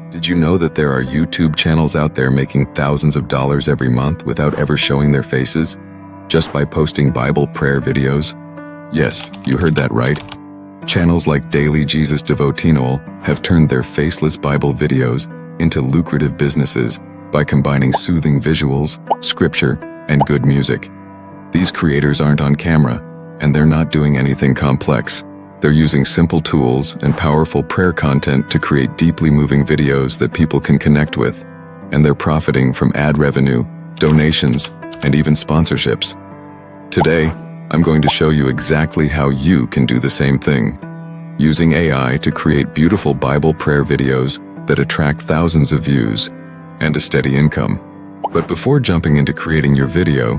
Did you know that there are YouTube channels out there making thousands of dollars every month without ever showing their faces, just by posting Bible prayer videos? Yes, you heard that right. Channels like Daily Jesus Devotional have turned their faceless Bible videos into lucrative businesses by combining soothing visuals, scripture, and good music. These creators aren't on camera, and they're not doing anything complex. They're using simple tools and powerful prayer content to create deeply moving videos that people can connect with, and they're profiting from ad revenue, donations, and even sponsorships. Today, I'm going to show you exactly how you can do the same thing, using AI to create beautiful Bible prayer videos that attract thousands of views and a steady income. But before jumping into creating your video,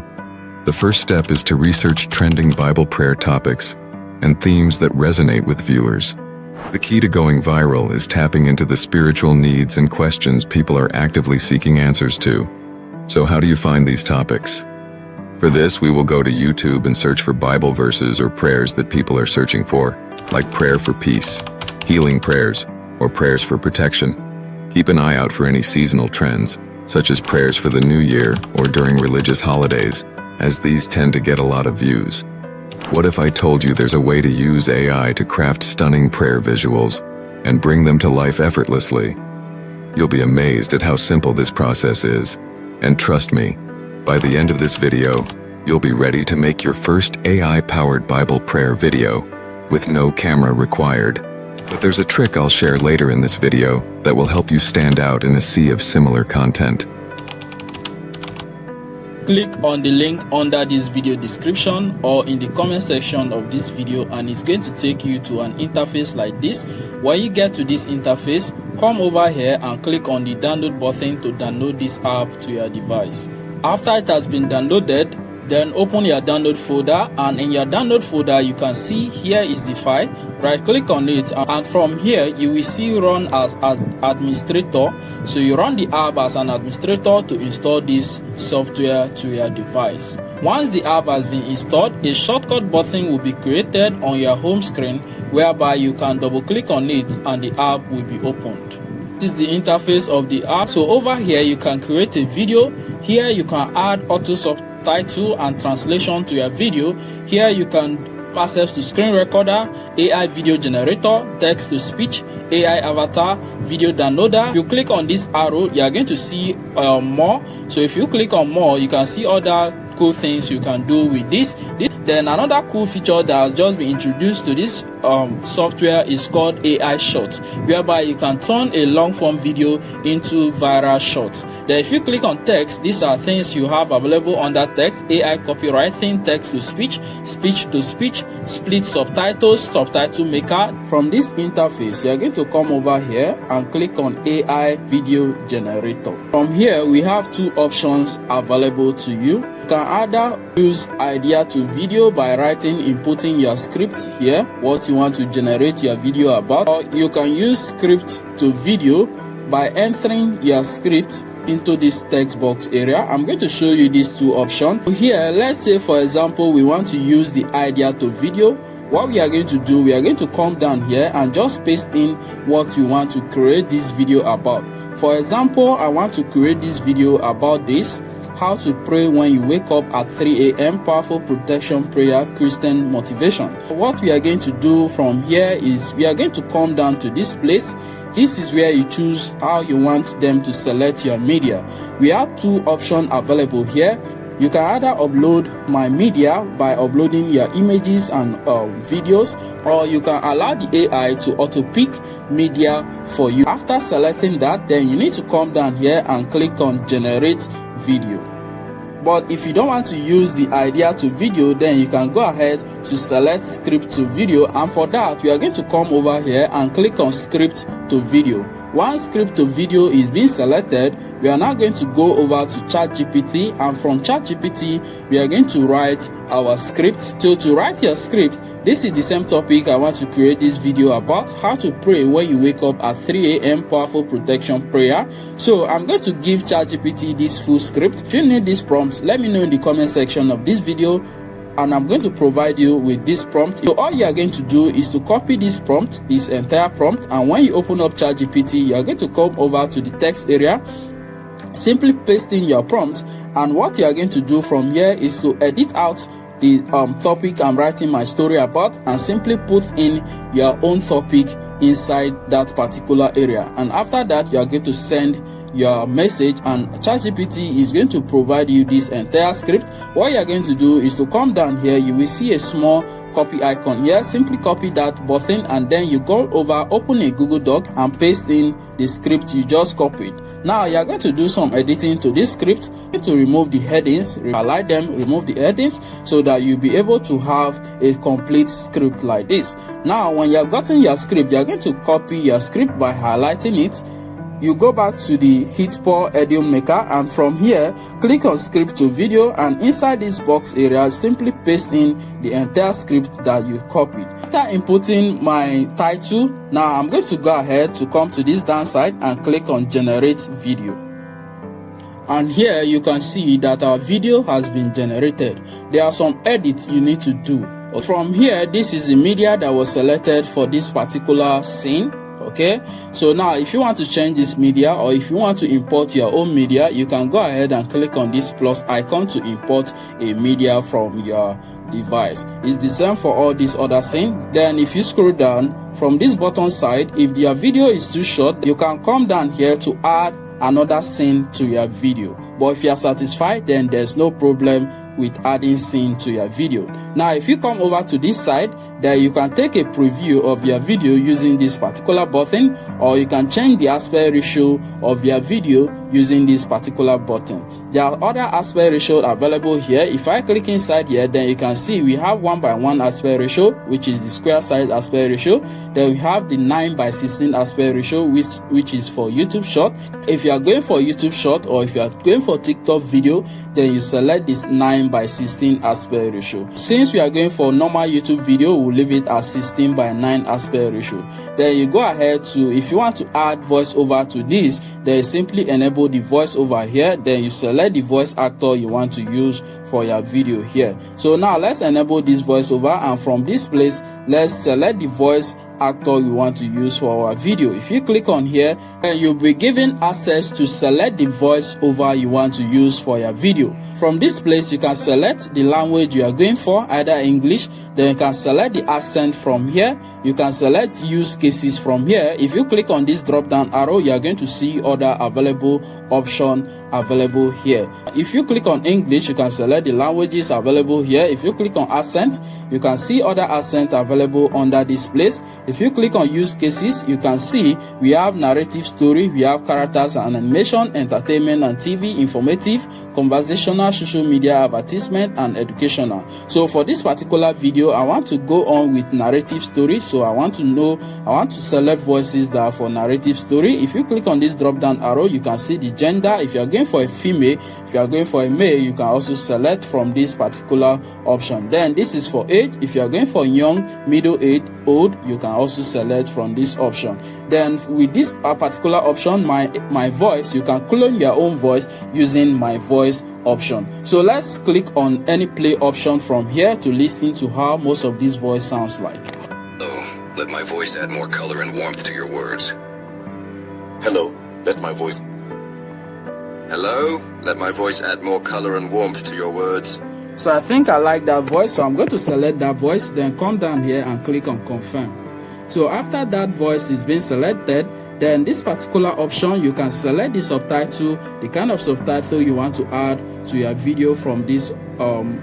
the first step is to research trending Bible prayer topics and themes that resonate with viewers. The key to going viral is tapping into the spiritual needs and questions people are actively seeking answers to. So how do you find these topics? For this, we will go to YouTube and search for Bible verses or prayers that people are searching for, like prayer for peace, healing prayers, or prayers for protection. Keep an eye out for any seasonal trends, such as prayers for the new year or during religious holidays, as these tend to get a lot of views. What if I told you there's a way to use AI to craft stunning prayer visuals and bring them to life effortlessly? You'll be amazed at how simple this process is. And trust me, by the end of this video, you'll be ready to make your first AI-powered Bible prayer video with no camera required. But there's a trick I'll share later in this video that will help you stand out in a sea of similar content. Click on the link under this video description or in the comment section of this video, and it's going to take you to an interface like this. When you get to this interface, come over here and click on the download button to download this app to your device. After it has been downloaded, then open your download folder, and in your download folder you can see here is the file. Right click on it, and from here you will see run as administrator. So you run the app as an administrator to install this software to your device. Once the app has been installed, a shortcut button will be created on your home screen whereby you can double click on it and the app will be opened. This is the interface of the app. So over here you can create a video. Here you can add auto subtitle and translation to your video. Here you can access to screen recorder, AI video generator, text to speech, AI avatar, video downloader. If you click on this arrow, you are going to see more. So if you click on more, you can see other cool things you can do with this. Then another cool feature that has just been introduced to this software is called AI Shorts, whereby you can turn a long form video into viral shorts. Then if you click on text, these are things you have available under text: AI copywriting, text to speech, speech to speech, split subtitles, subtitle maker. From this interface, you are going to come over here and click on AI video generator. From here, we have two options available to you. You can either use idea to video by inputting your script here, what you want to generate your video about, or you can use script to video by entering your script into this text box area. I'm going to show you these two options. Here, let's say for example we want to use the idea to video. What we are going to do, we are going to come down here and just paste in what we want to create this video about. For example, I want to create this video about this: how to pray when you wake up at 3 a.m. Powerful protection prayer, Christian motivation. What we are going to do from here is we are going to come down to this place. This is where you choose how you want them to select your media. We have two options available here. You can either upload my media by uploading your images and videos, or you can allow the AI to auto pick media for you. After selecting that, then you need to come down here and click on generate video. But if you don't want to use the idea to video, then you can go ahead to select script to video, and for that we are going to come over here and click on script to video. Once script to video is being selected, we are now going to go over to ChatGPT, and from ChatGPT we are going to write our script. So to write your script, this is the same topic I want to create this video about: how to pray when you wake up at 3 a.m. Powerful protection prayer. So I'm going to give ChatGPT this full script. If you need this prompt, let me know in the comment section of this video. and I'm going to provide you with this prompt. So all you are going to do is to copy this prompt, this entire prompt, and when you open up ChatGPT, you are going to come over to the text area, simply paste in your prompt, and what you are going to do from here is to edit out the topic I'm writing my story about, and simply put in your own topic inside that particular area. And after that, you are going to send your message, and ChatGPT is going to provide you this entire script. What you are going to do is to come down here. You will see a small copy icon here. Simply copy that button, and then you go over, open a Google Doc, and paste in the script you just copied. Now you are going to do some editing to this script to remove the headings, highlight them, remove the headings, so that you'll be able to have a complete script like this. Now when you have gotten your script, you are going to copy your script by highlighting it. You go back to the Hitpaw Edimakor, and from here click on script to video, and inside this box area simply paste in the entire script that you copied. After inputting my title, now I'm going to go ahead to come to this down side and click on generate video. And here you can see that our video has been generated. There are some edits you need to do. From here, this is the media that was selected for this particular scene. Okay, so now if you want to change this media, or if you want to import your own media, you can go ahead and click on this plus icon to import a media from your device. It's the same for all these other scenes. Then if you scroll down from this bottom side, if your video is too short, you can come down here to add another scene to your video. But if you are satisfied, then there's no problem with adding scene to your video. Now if you come over to this side, then you can take a preview of your video using this particular button, or you can change the aspect ratio of your video using this particular button. There are other aspect ratios available here. If I click inside here, then you can see we have 1:1 aspect ratio, which is the square size aspect ratio. Then we have the 9:16 aspect ratio, which is for YouTube short. If you are going for YouTube short, or if you are going for TikTok video, then you select this 9:16 aspect ratio. Since we are going for normal YouTube video, we'll leave it as 16:9 aspect ratio. Then you go ahead to, if you want to add voiceover to this, then you simply enable the voiceover here. Then you select the voice actor you want to use for your video here. So now let's enable this voiceover, and from this place, let's select the voice actor we want to use for our video. If you click on here, then you'll be given access to select the voiceover you want to use for your video. From this place, you can select the language you are going for, either English. Then you can select the accent from here. You can select use cases from here. If you click on this drop down arrow, you are going to see other available options available here. If you click on English, you can select the languages available here. If you click on accent, you can see other accents available under this place. If you click on use cases, you can see we have narrative story, we have characters and animation, entertainment and TV, informative, conversational, social media, advertisement, and educational. So for this particular video, I want to go on with narrative story. So I want to select voices that are for narrative story. If you click on this drop down arrow, you can see the gender. If you are going for a female, if you are going for a male, you can also select from this particular option. Then this is for age. If you are going for young, middle age, old, you can also select from this option. Then with this particular option, my voice, you can clone your own voice using my voice option. So let's click on any play option from here to listen to how most of this voice sounds like. Oh, let my voice add more color and warmth to your words. Hello, let my voice. Hello, let my voice add more color and warmth to your words. So I think I like that voice, so I'm going to select that voice, then come down here and click on confirm. So after that voice is being selected, then this particular option, you can select the subtitle, the kind of subtitle you want to add to your video from this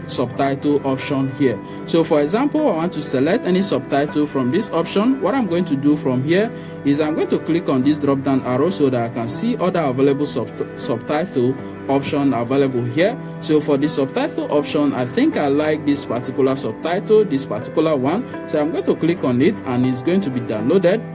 subtitle option here. So for example, I want to select any subtitle from this option. What I'm going to do from here is I'm going to click on this drop down arrow so that I can see other available subtitle option available here. So for the subtitle option, I think I like this particular subtitle, this particular one. So I'm going to click on it and it's going to be downloaded.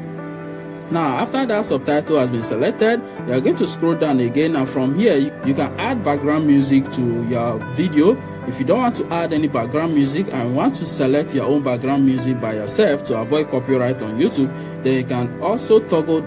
Now after that subtitle has been selected, you are going to scroll down again, and from here you can add background music to your video. if you don't want to add any background music and want to select your own background music by yourself to avoid copyright on YouTube, then you can also toggle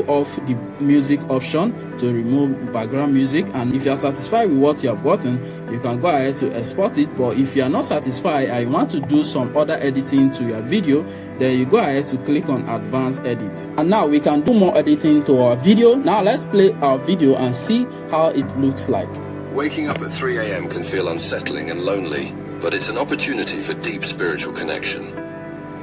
off the music option to remove background music. And if you are satisfied with what you have gotten, you can go ahead to export it. But if you are not satisfied and you want to do some other editing to your video, then you go ahead to click on advanced edit. And now we can do more editing to our video. Now let's play our video and see how it looks like. Waking up at 3 a.m. can feel unsettling and lonely, but it's an opportunity for deep spiritual connection.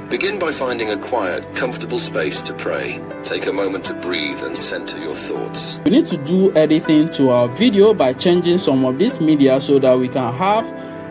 Begin by finding a quiet, comfortable space to pray. Take a moment to breathe and center your thoughts. We need to do editing to our video by changing some of this media so that we can have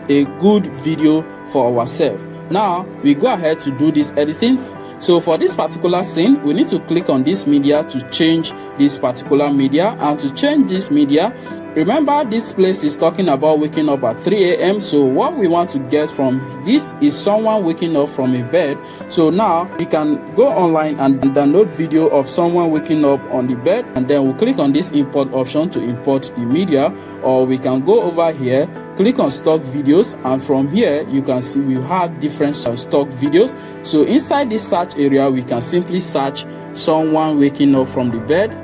a good video for ourselves. Now we go ahead to do this editing. So for this particular scene, we need to click on this media to change this particular media. And to change this media, remember this place is talking about waking up at 3 a.m. So what we want to get from this is someone waking up from a bed. So now we can go online and download video of someone waking up on the bed, and then we'll click on this import option to import the media. Or we can go over here, click on stock videos, and from here you can see we have different stock videos. So inside this search area, we can simply search someone waking up from the bed.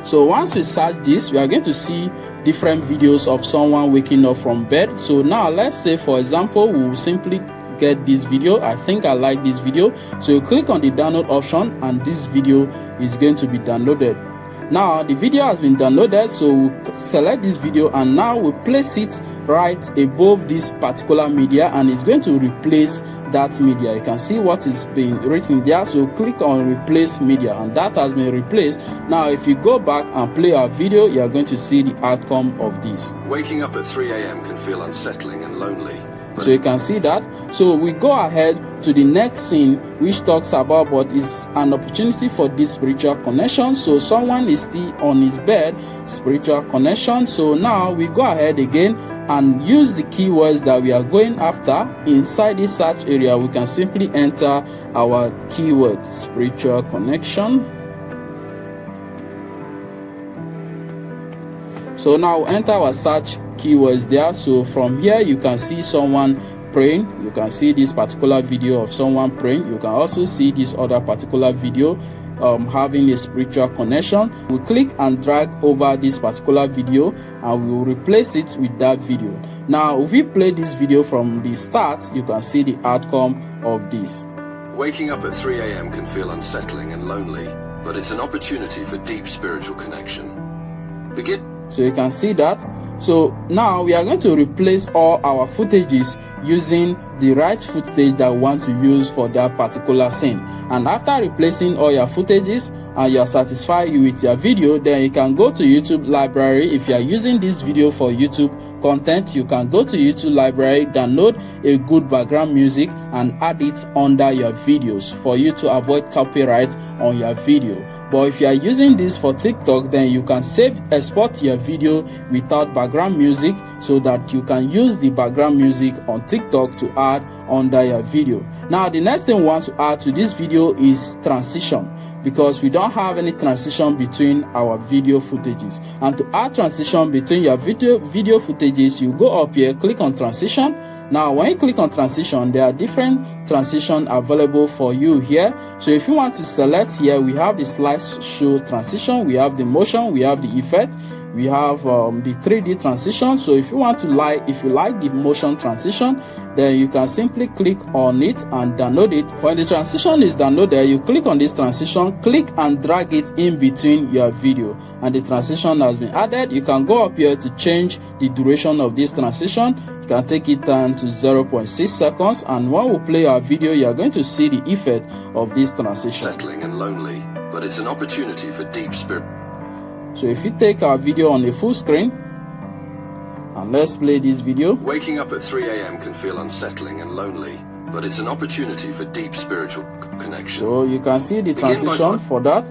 So once we search this, we are going to see different videos of someone waking up from bed. So now let's say, for example, we will simply get this video. I think I like this video. So you click on the download option and this video is going to be downloaded. Now the video has been downloaded, so we'll select this video and now we'll place it right above this particular media, and it's going to replace that media. You can see what is being written there, so click on replace media and that has been replaced. Now if you go back and play our video, you are going to see the outcome of this. Waking up at 3 a.m. can feel unsettling and lonely. So you can see that. So we go ahead to the next scene, which talks about what is an opportunity for this spiritual connection. So someone is still on his bed, spiritual connection. So now we go ahead again and use the keywords that we are going after. Inside this search area, we can simply enter our keyword, spiritual connection. So now enter our search keywords there. So from here you can see someone praying. You can see this particular video of someone praying. You can also see this other particular video having a spiritual connection. We click and drag over this particular video and we will replace it with that video. Now if we play this video from the start, you can see the outcome of this. Waking up at 3 a.m. can feel unsettling and lonely, but it's an opportunity for deep spiritual connection. So you can see that. So now we are going to replace all our footages using the right footage that we want to use for that particular scene. And after replacing all your footages and you are satisfied with your video, then you can go to YouTube library. If you are using this video for YouTube content, you can go to YouTube library, download a good background music and add it under your videos for you to avoid copyright on your video. But if you are using this for TikTok, then you can export your video without background music so that you can use the background music on TikTok to add under your video. Now the next thing we want to add to this video is transition, because we don't have any transition between our video footages. And to add transition between your video footages, you go up here, click on transition. Now when you click on transition, there are different transition available for you here. So if you want to select here, we have the slideshow transition, we have the motion, we have the effect, we have the 3D transition. So if you like the motion transition, then you can simply click on it and download it. When the transition is downloaded, you click on this transition, click and drag it in between your video, and the transition has been added. You can go up here to change the duration of this transition. You can take it down to 0.6 seconds, and when we play our video, you are going to see the effect of this transition. Settling and lonely, but it's an opportunity for deep spirit. So if you take our video on a full screen, and let's play this video. Waking up at 3 a.m. can feel unsettling and lonely, but it's an opportunity for deep spiritual connection. So you can see the transition for that.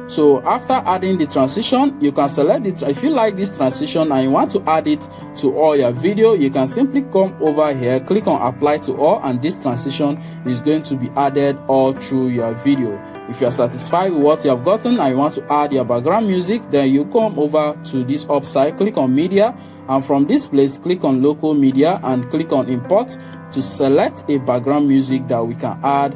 So after adding the transition, you can select it. If you like this transition and you want to add it to all your video, you can simply come over here, click on apply to all, and this transition is going to be added all through your video. If you are satisfied with what you have gotten and you want to add your background music, then you come over to this upside, click on media, and from this place click on local media and click on import to select a background music that we can add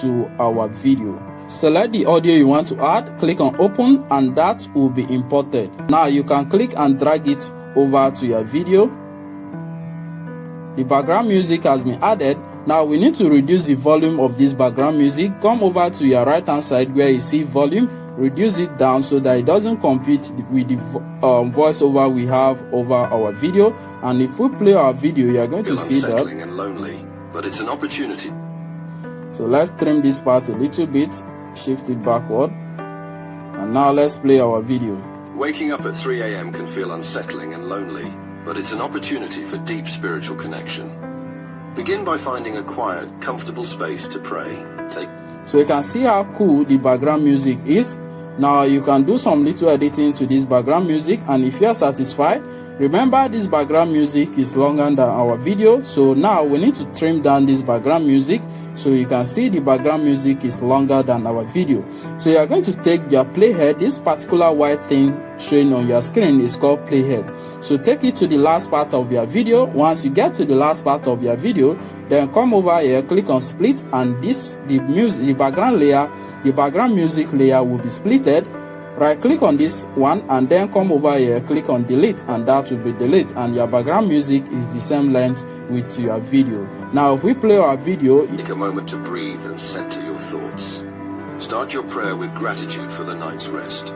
to our video. Select the audio you want to add, click on open, and that will be imported. Now you can click and drag it over to your video. The background music has been added. Now we need to reduce the volume of this background music. Come over to your right hand side where you see volume, reduce it down so that it doesn't compete with the voiceover we have over our video. And if we play our video, you are going to see that. And lonely, but it's an opportunity. So let's trim this part a little bit, shift it backward, and now let's play our video. Waking up at 3 a.m. can feel unsettling and lonely, but it's an opportunity for deep spiritual connection. Begin by finding a quiet, comfortable space to pray. So you can see how cool the background music is. Now you can do some little editing to this background music, and if you are satisfied, remember this background music is longer than our video, so now we need to trim down this background music so you can see the background music is longer than our video. So you are going to take your playhead. This particular white thing showing on your screen is called playhead. So take it to the last part of your video. Once you get to the last part of your video, then come over here, click on split, and the background music layer will be splitted. Right click on this one and then come over here, click on delete, and that will be delete, and your background music is the same length with your video. Now if we play our video, take a moment to breathe and center your thoughts. Start your prayer with gratitude for the night's rest.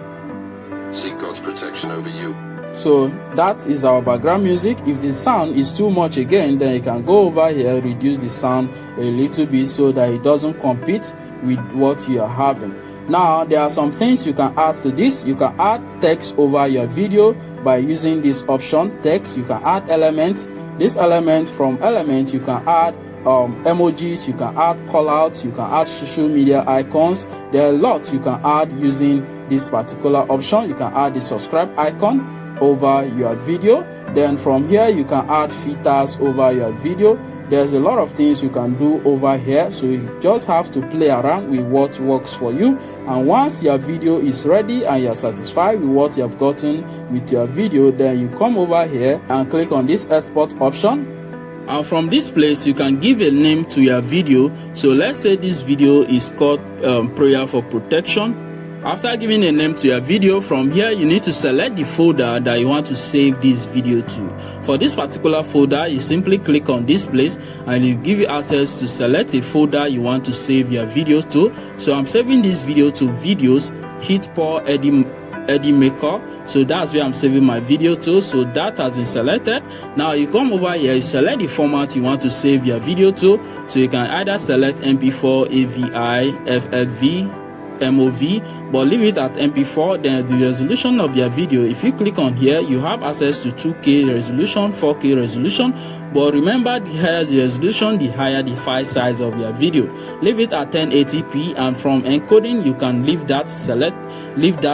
Seek God's protection over you. So that is our background music. If the sound is too much again, then you can go over here, reduce the sound a little bit so that it doesn't compete with what you are having. Now there are some things you can add to this. You can add text over your video by using this option, text. You can add elements. This element, from element you can add emojis, you can add callouts, you can add social media icons. There are lots you can add using this particular option. You can add the subscribe icon over your video. Then from here you can add filters over your video. There's a lot of things you can do over here, so you just have to play around with what works for you. And once your video is ready and you're satisfied with what you have gotten with your video, then you come over here and click on this export option. And from this place you can give a name to your video. So let's say this video is called prayer for protection. After giving a name to your video, from here you need to select the folder that you want to save this video to. For this particular folder, you simply click on this place and it will give you access to select a folder you want to save your video to. So I'm saving this video to videos, Hitpaw Edimakor. So that's where I'm saving my video to. So that has been selected. Now you come over here, you select the format you want to save your video to. So you can either select MP4, AVI, FLV, MOV, but leave it at MP4. Then the resolution of your video, if you click on here, you have access to 2K resolution, 4K resolution, but remember, the higher the resolution, the higher the file size of your video. Leave it at 1080p, and from encoding you can leave that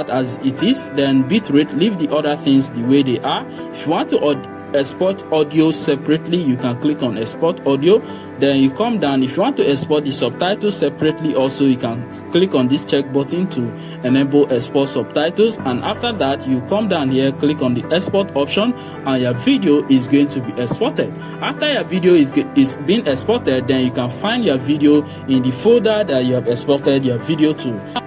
as it is. Then bitrate, leave the other things the way they are. If you want to export audio separately, you can click on export audio. Then you come down, if you want to export the subtitles separately also, you can click on this check button to enable export subtitles. And after that you come down here, click on the export option, and your video is going to be exported. After your video is being exported, then you can find your video in the folder that you have exported your video to.